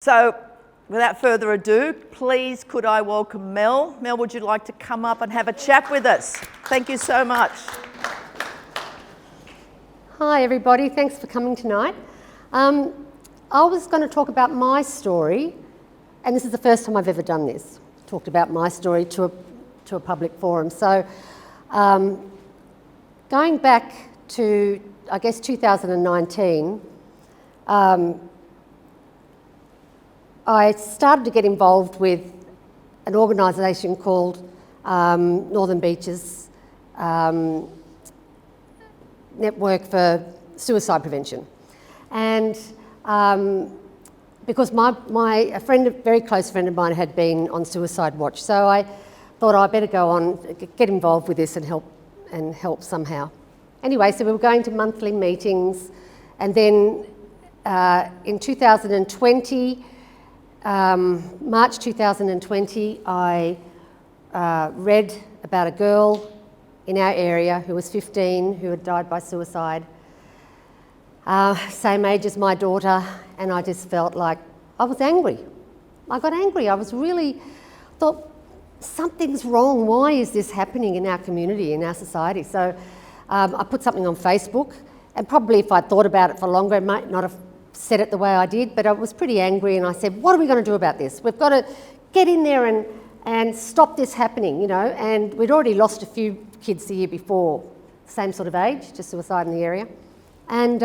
So without further ado, please could I welcome Mel. Mel, would you like to come up and have a chat with us? Thank you so much. Hi everybody, thanks for coming tonight. I was going to talk about my story, and this is the first time I've ever done this, talked about my story to a public forum. So going back to, I guess, 2019, I started to get involved with an organisation called Northern Beaches Network for Suicide Prevention. And because a very close friend of mine had been on suicide watch, so I thought I'd better go on, get involved with this and help somehow. Anyway, so we were going to monthly meetings, and then in 2020, March 2020, I read about a girl in our area who was 15 who had died by suicide. Same age as my daughter, and I just felt like I was angry. I got angry. I was really thought, something's wrong. Why is this happening in our community, in our society? So I put something on Facebook, and probably if I'd thought about it for longer, I might not have said it the way I did, but I was pretty angry, and I said, what are we going to do about this? We've got to get in there and stop this happening, you know. And we'd already lost a few kids the year before, same sort of age, to suicide in the area. And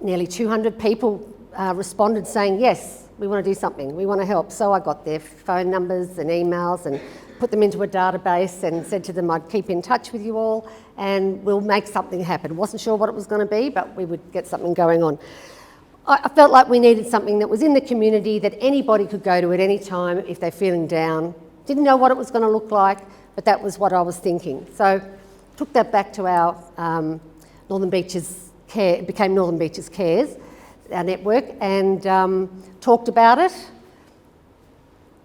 nearly 200 people responded saying, yes, we want to do something, we want to help. So I got their phone numbers and emails and put them into a database and said to them I'd keep in touch with you all and we'll make something happen. Wasn't sure what it was going to be, but we would get something going on. I felt like we needed something that was in the community that anybody could go to at any time if they're feeling down. Didn't know what it was going to look like, but that was what I was thinking. So took that back to our Northern Beaches Care, it became Northern Beaches Cares, our network, and talked about it.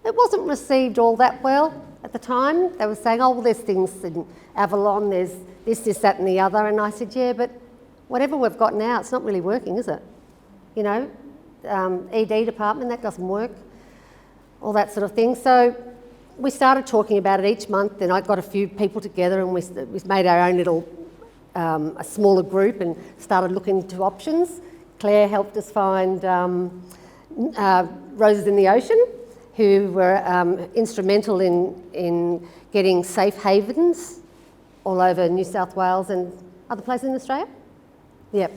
It wasn't received all that well at the time. They were saying, oh, well, there's things in Avalon, there's this, that and the other. And I said, yeah, but whatever we've got now, it's not really working, is it? You know, ED department, that doesn't work, all that sort of thing. So we started talking about it each month, and I got a few people together and we made our own little, a smaller group and started looking into options. Claire helped us find Roses in the Ocean, who were instrumental in getting safe havens all over New South Wales and other places in Australia. Yep.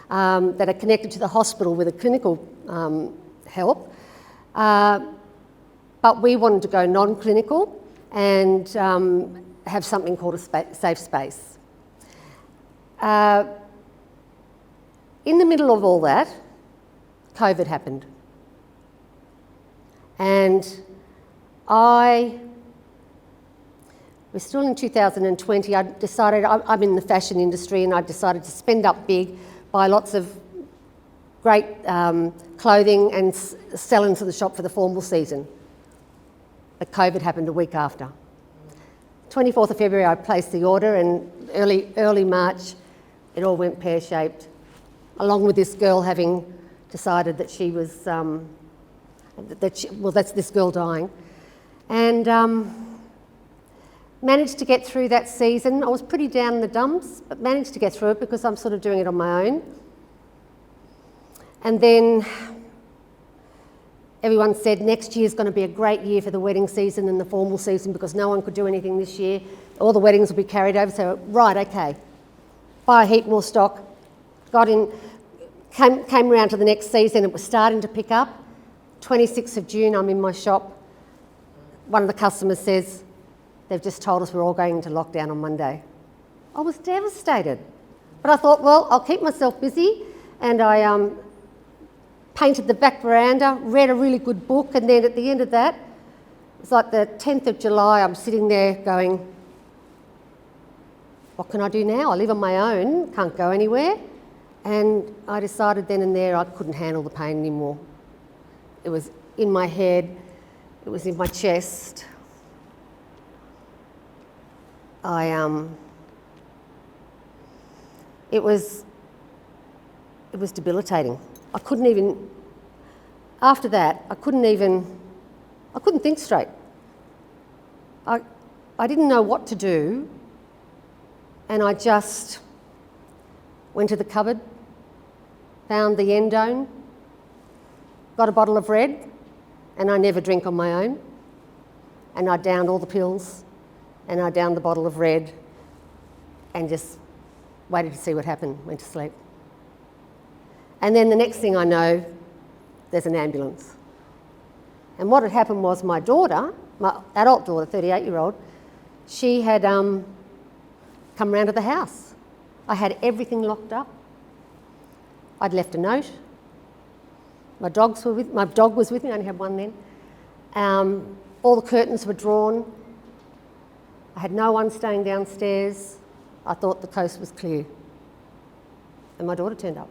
That are connected to the hospital with a clinical help. But we wanted to go non-clinical and have something called a safe space. In the middle of all that, COVID happened. And we're still in 2020, I decided, I'm in the fashion industry, and I decided to spend up big, buy lots of great clothing and sell into the shop for the formal season. But COVID happened a week after. 24th of February I placed the order, and early March it all went pear-shaped, along with this girl having decided that she was, that's this girl dying. And managed to get through that season. I was pretty down in the dumps, but managed to get through it because I'm sort of doing it on my own. And then everyone said next year's going to be a great year for the wedding season and the formal season because no one could do anything this year. All the weddings will be carried over. So, right, okay. Buy a heap more stock. Got in, came around to the next season. It was starting to pick up. 26th of June, I'm in my shop. One of the customers says, they've just told us we're all going into lockdown on Monday. I was devastated. But I thought, well, I'll keep myself busy. And I painted the back veranda, read a really good book, and then at the end of that, it's like the 10th of July, I'm sitting there going, what can I do now? I live on my own, can't go anywhere. And I decided then and there I couldn't handle the pain anymore. It was in my head, it was in my chest. It was debilitating. I couldn't even after that, I couldn't think straight. I didn't know what to do, and I just went to the cupboard, found the endone, got a bottle of red, and I never drink on my own, and I downed all the pills, and I downed the bottle of red, and just waited to see what happened, went to sleep. And then the next thing I know, there's an ambulance. And what had happened was my daughter, my adult daughter, 38-year-old, she had come round to the house. I had everything locked up. I'd left a note. My dog was with me, I only had one then. All the curtains were drawn. I had no one staying downstairs. I thought the coast was clear. And my daughter turned up.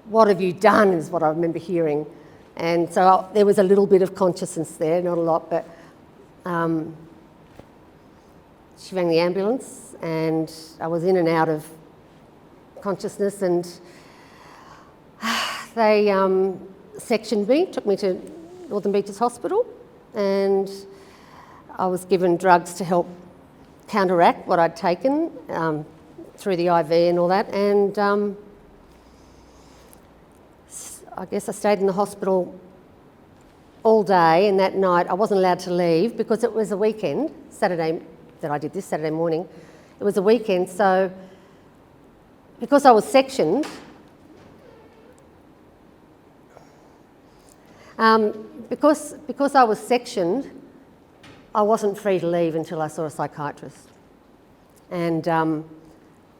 "What have you done?" is what I remember hearing. And so there was a little bit of consciousness there, not a lot, but she rang the ambulance and I was in and out of consciousness, and they sectioned me, took me to Northern Beaches Hospital, and I was given drugs to help counteract what I'd taken through the IV and all that, and I guess I stayed in the hospital all day, and that night I wasn't allowed to leave because it was a weekend, Saturday that I did this, Saturday morning. It was a weekend, so because I was sectioned, because I was sectioned, I wasn't free to leave until I saw a psychiatrist. And there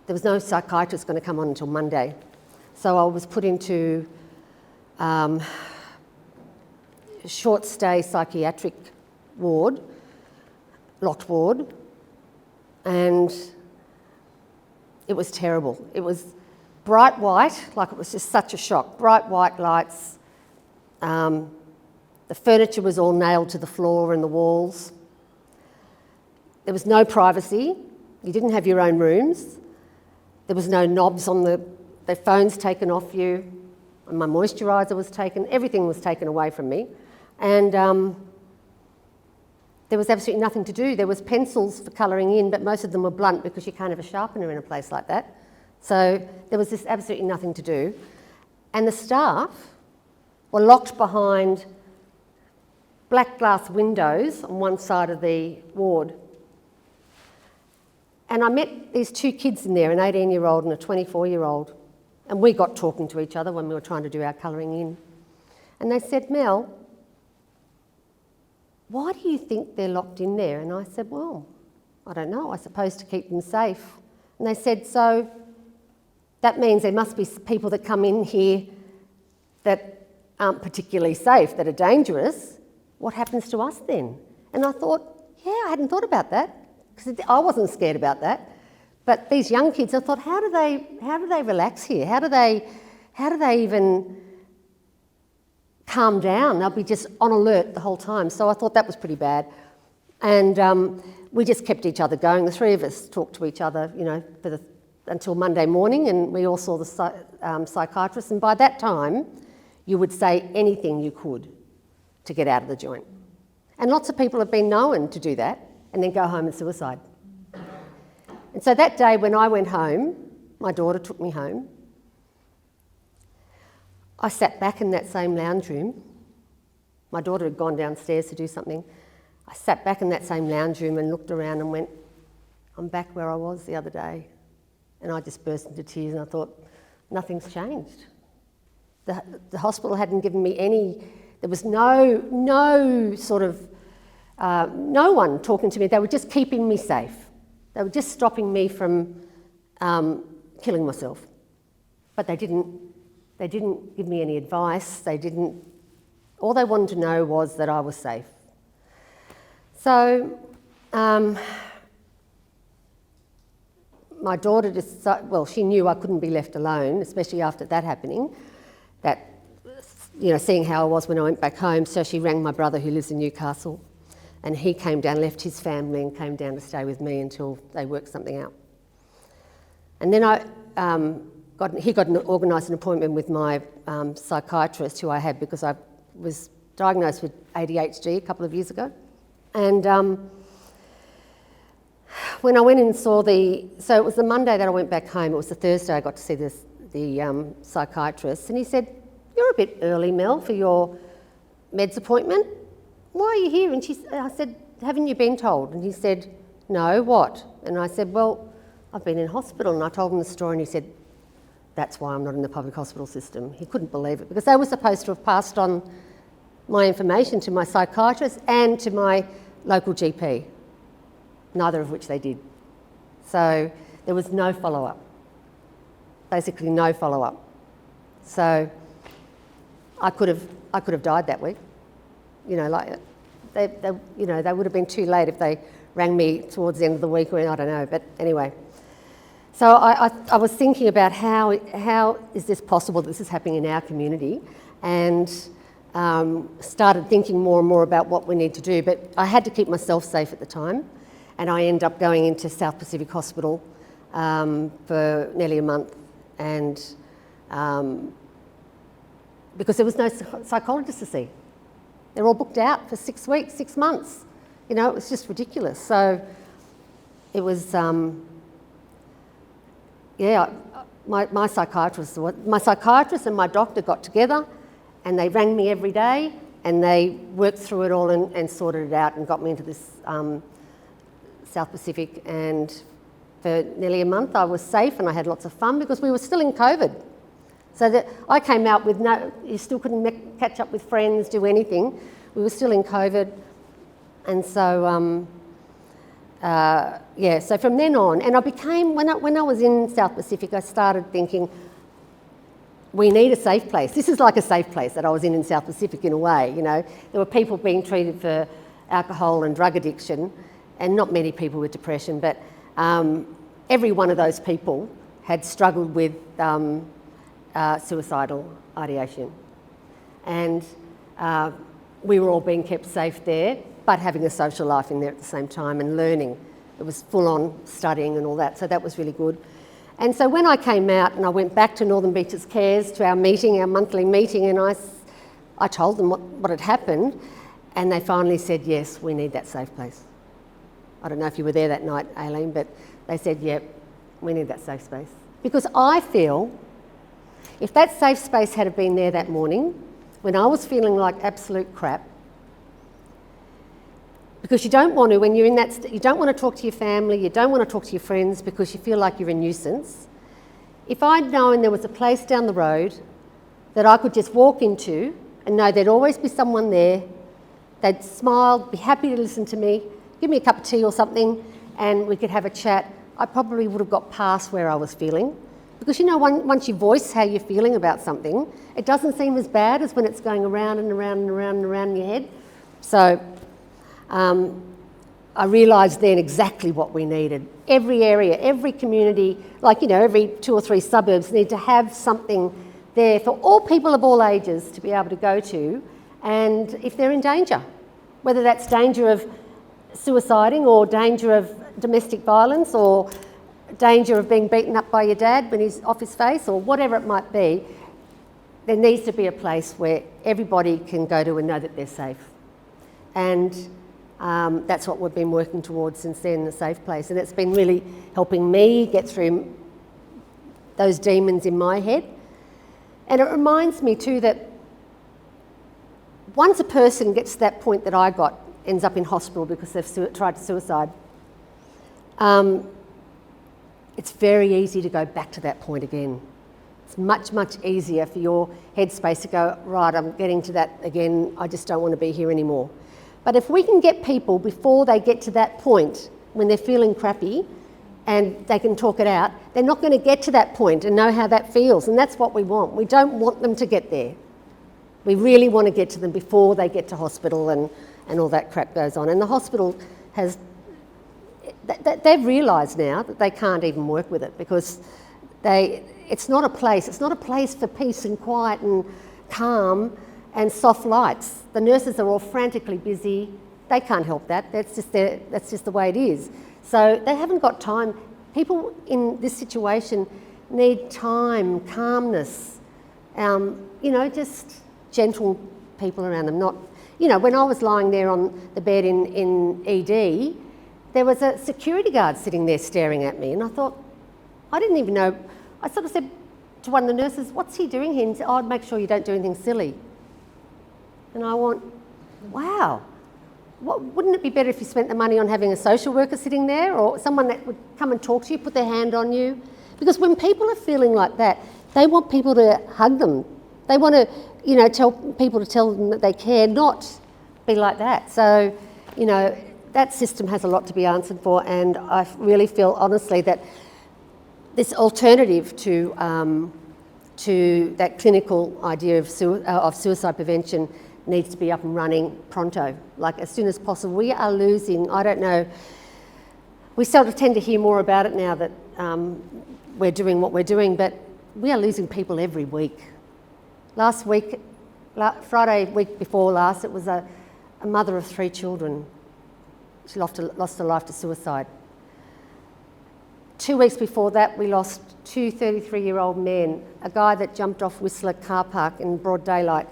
was no psychiatrist going to come on until Monday. So I was put into short stay psychiatric ward, locked ward, and it was terrible. It was bright white, like it was just such a shock. Bright white lights. The furniture was all nailed to the floor and the walls. There was no privacy. You didn't have your own rooms. There was no knobs on the phones taken off you. And my moisturiser was taken. Everything was taken away from me. And there was absolutely nothing to do. There was pencils for colouring in, but most of them were blunt because you can't have a sharpener in a place like that. So there was just absolutely nothing to do. And the staff were locked behind black glass windows on one side of the ward. And I met these two kids in there, an 18-year-old and a 24-year-old, and we got talking to each other when we were trying to do our colouring in. And they said, "Mel, why do you think they're locked in there?" And I said, "Well, I don't know, I suppose to keep them safe." And they said, "So that means there must be people that come in here that aren't particularly safe, that are dangerous. What happens to us then?" And I thought, yeah, I hadn't thought about that, because I wasn't scared about that. But these young kids, I thought, how do they relax here? How do they even calm down? They'll be just on alert the whole time. So I thought that was pretty bad. And we just kept each other going. The three of us talked to each other, you know, until Monday morning, and we all saw the psychiatrist. And by that time, you would say anything you could to get out of the joint. And lots of people have been known to do that and then go home and suicide. And so that day when I went home, my daughter took me home. I sat back in that same lounge room. My daughter had gone downstairs to do something. I sat back in that same lounge room and looked around and went, I'm back where I was the other day. And I just burst into tears and I thought, nothing's changed. The hospital hadn't given me any, there was no sort of, no one talking to me. They were just keeping me safe. They were just stopping me from killing myself. But they didn't give me any advice. All they wanted to know was that I was safe. So my daughter she knew I couldn't be left alone, especially after that happening, seeing how I was when I went back home. So she rang my brother who lives in Newcastle, and he came down, left his family and came down to stay with me until they worked something out. And then I got he got organised an appointment with my psychiatrist, who I had because I was diagnosed with ADHD a couple of years ago. And when I went in and saw so it was the Monday that I went back home, it was the Thursday I got to see the psychiatrist, and he said, "You're a bit early, Mel, for your meds appointment. Why are you here?" And I said, "Haven't you been told?" And he said, "No, what?" And I said, "Well, I've been in hospital." And I told him the story, and he said, "That's why I'm not in the public hospital system." He couldn't believe it, because they were supposed to have passed on my information to my psychiatrist and to my local GP, neither of which they did. So there was no follow-up, basically no follow-up. So I could have died that week. You know, like they would have been too late if they rang me towards the end of the week, or I don't know. But anyway, so I was thinking about how is this possible that this is happening in our community, and started thinking more and more about what we need to do. But I had to keep myself safe at the time, and I ended up going into South Pacific Hospital for nearly a month, and because there was no psychologist to see. They're all booked out for 6 weeks, 6 months. You know, it was just ridiculous. So it was, my psychiatrist and my doctor got together, and they rang me every day, and they worked through it all and sorted it out and got me into this South Pacific. And for nearly a month I was safe, and I had lots of fun because we were still in COVID. So that I came out with you still couldn't catch up with friends, do anything. We were still in COVID. And so, so from then on, and I became, when I was in South Pacific, I started thinking, we need a safe place. This is like a safe place that I was in South Pacific in a way, you know. There were people being treated for alcohol and drug addiction, and not many people with depression, but every one of those people had struggled with suicidal ideation. And we were all being kept safe there, but having a social life in there at the same time and learning. It was full on studying and all that, so that was really good. And so when I came out and I went back to Northern Beaches Cares to our meeting, our monthly meeting, and I told them what had happened, and they finally said, yes, we need that safe place. I don't know if you were there that night, Aileen, but they said, yep, we need that safe space. Because I feel if that safe space had been there that morning, when I was feeling like absolute crap, because you don't want to, when you're in that, you don't want to talk to your family, you don't want to talk to your friends because you feel like you're a nuisance. If I'd known there was a place down the road that I could just walk into and know there'd always be someone there, they'd smile, be happy to listen to me, give me a cup of tea or something, and we could have a chat, I probably would have got past where I was feeling. Because you know, once you voice how you're feeling about something, it doesn't seem as bad as when it's going around and around and around and around in your head. So I realised then exactly what we needed. Every area, every community, like, you know, every 2 or 3 suburbs need to have something there for all people of all ages to be able to go to, and if they're in danger, whether that's danger of suiciding or danger of domestic violence or danger of being beaten up by your dad when he's off his face or whatever it might be, there needs to be a place where everybody can go to and know that they're safe. And that's what we've been working towards since then, the safe place. And it's been really helping me get through those demons in my head. And it reminds me too that once a person gets to that point that I got, ends up in hospital because they've tried to suicide, it's very easy to go back to that point again. It's much, much easier for your headspace to go, right, I'm getting to that again, I just don't want to be here anymore. But if we can get people before they get to that point when they're feeling crappy and they can talk it out, they're not going to get to that point and know how that feels, and that's what we want. We don't want them to get there. We really want to get to them before they get to hospital and all that crap goes on. And the hospital has, they've realised now that they can't even work with it because it's not a place for peace and quiet and calm and soft lights. The nurses are all frantically busy. They can't help that. That's just the way it is. So they haven't got time. People in this situation need time, calmness, just gentle people around them. Not, when I was lying there on the bed in ED, there was a security guard sitting there staring at me, and I thought, I didn't even know. I sort of said to one of the nurses, "What's he doing here?" And he said, "Oh, I'd make sure you don't do anything silly." And I went, wow, wouldn't it be better if you spent the money on having a social worker sitting there, or someone that would come and talk to you, put their hand on you? Because when people are feeling like that, they want people to hug them. They want to, tell them that they care, not be like that. So, that system has a lot to be answered for, and I really feel honestly that this alternative to that clinical idea of suicide prevention needs to be up and running pronto, like as soon as possible. We are losing, I don't know, we sort of tend to hear more about it now that we're doing what we're doing, but we are losing people every week. Last week, Friday week before last, it was a mother of 3 children. She lost her life to suicide. 2 weeks before that, we lost 2 33-year-old men, a guy that jumped off Whistler car park in broad daylight.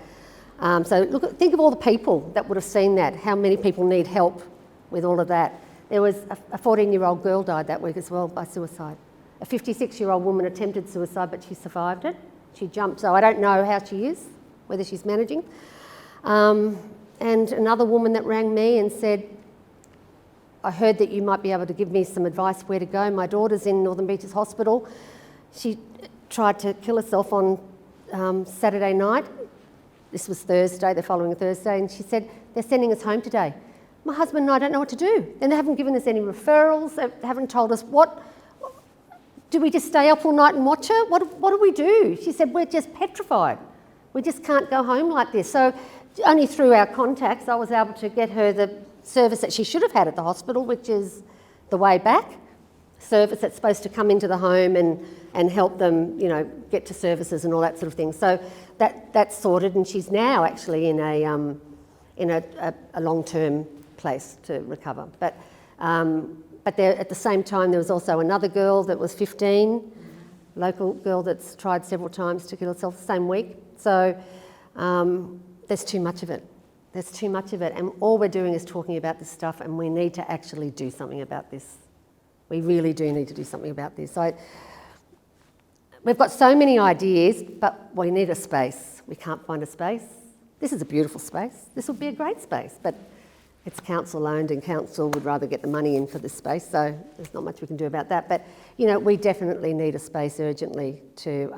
Think of all the people that would have seen that, how many people need help with all of that. There was a 14-year-old girl died that week as well by suicide. A 56-year-old woman attempted suicide, but she survived it. She jumped, so I don't know how she is, whether she's managing. And another woman that rang me and said, "I heard that you might be able to give me some advice where to go. My daughter's in Northern Beaches Hospital. She tried to kill herself on Saturday night. This was Thursday, the following Thursday, and she said, they're sending us home today. My husband and I don't know what to do. And they haven't given us any referrals. They haven't told us do we just stay up all night and watch her? What do we do?" She said, "We're just petrified. We just can't go home like this." So only through our contacts, I was able to get her the service that she should have had at the hospital, which is the Way Back service that's supposed to come into the home and help them, get to services and all that sort of thing. So that's sorted, and she's now actually in a long-term place to recover. But there, at the same time, there was also another girl that was 15, local girl that's tried several times to kill herself the same week. So there's too much of it. There's too much of it, and all we're doing is talking about this stuff, and we need to actually do something about this. We really do need to do something about this. We've got so many ideas, but we need a space. We can't find a space. This is a beautiful space. This would be a great space, but it's council owned, and council would rather get the money in for this space, so there's not much we can do about that. But, we definitely need a space urgently to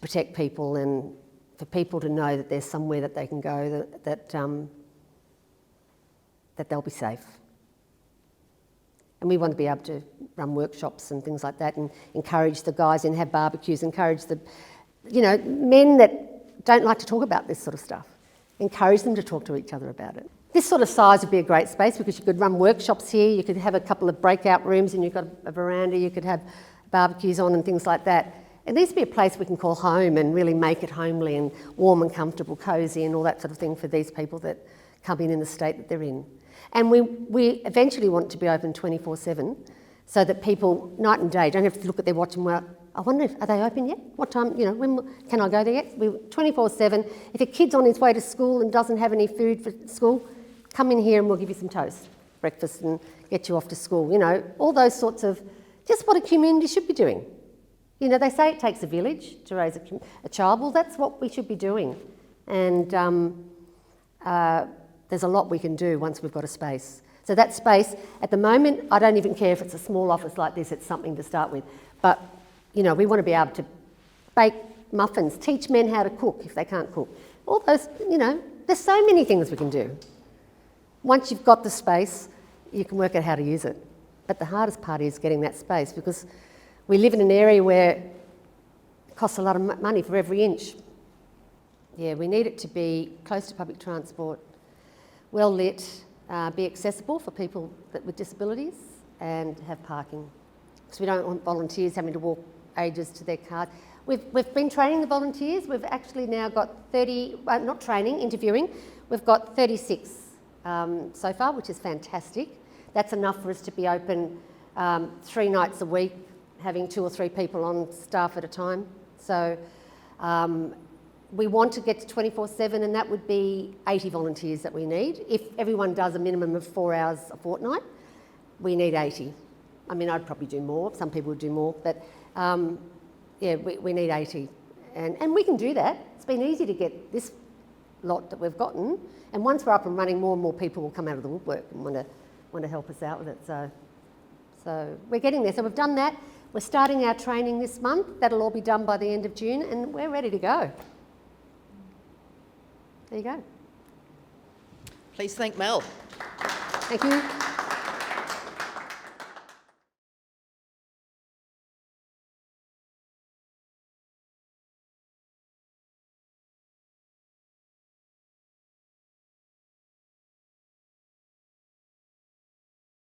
protect people, and for people to know that there's somewhere that they can go that they'll be safe. And we want to be able to run workshops and things like that, and encourage the guys and have barbecues, encourage the, men that don't like to talk about this sort of stuff, encourage them to talk to each other about it. This sort of size would be a great space because you could run workshops here, you could have a couple of breakout rooms, and you've got a veranda, you could have barbecues on and things like that. It needs to be a place we can call home and really make it homely and warm and comfortable, cosy and all that sort of thing for these people that come in the state that they're in. And we eventually want it to be open 24/7 so that people, night and day, don't have to look at their watch and go, I wonder are they open yet? What time, when can I go there yet? We're 24/7. If a kid's on his way to school and doesn't have any food for school, come in here and we'll give you some toast, breakfast, and get you off to school. All those sorts of, just what a community should be doing. They say it takes a village to raise a child. Well, that's what we should be doing. And there's a lot we can do once we've got a space. So that space, at the moment, I don't even care if it's a small office like this, it's something to start with. But, we want to be able to bake muffins, teach men how to cook if they can't cook. All those, there's so many things we can do. Once you've got the space, you can work out how to use it. But the hardest part is getting that space, because we live in an area where it costs a lot of money for every inch. Yeah, we need it to be close to public transport, well lit, be accessible for people with disabilities, and have parking. Because we don't want volunteers having to walk ages to their cars. We've been training the volunteers. We've actually now got 30, not training, interviewing. We've got 36 so far, which is fantastic. That's enough for us to be open 3 nights a week, having 2 or 3 people on staff at a time. So we want to get to 24/7, and that would be 80 volunteers that we need. If everyone does a minimum of 4 hours a fortnight, we need 80. I mean, I'd probably do more, some people would do more, but yeah, we need 80. And we can do that. It's been easy to get this lot that we've gotten, and once we're up and running, more and more people will come out of the woodwork and want to help us out with it. So we're getting there. So we've done that. We're starting our training this month. That'll all be done by the end of June, and we're ready to go. There you go. Please thank Mel. Thank you.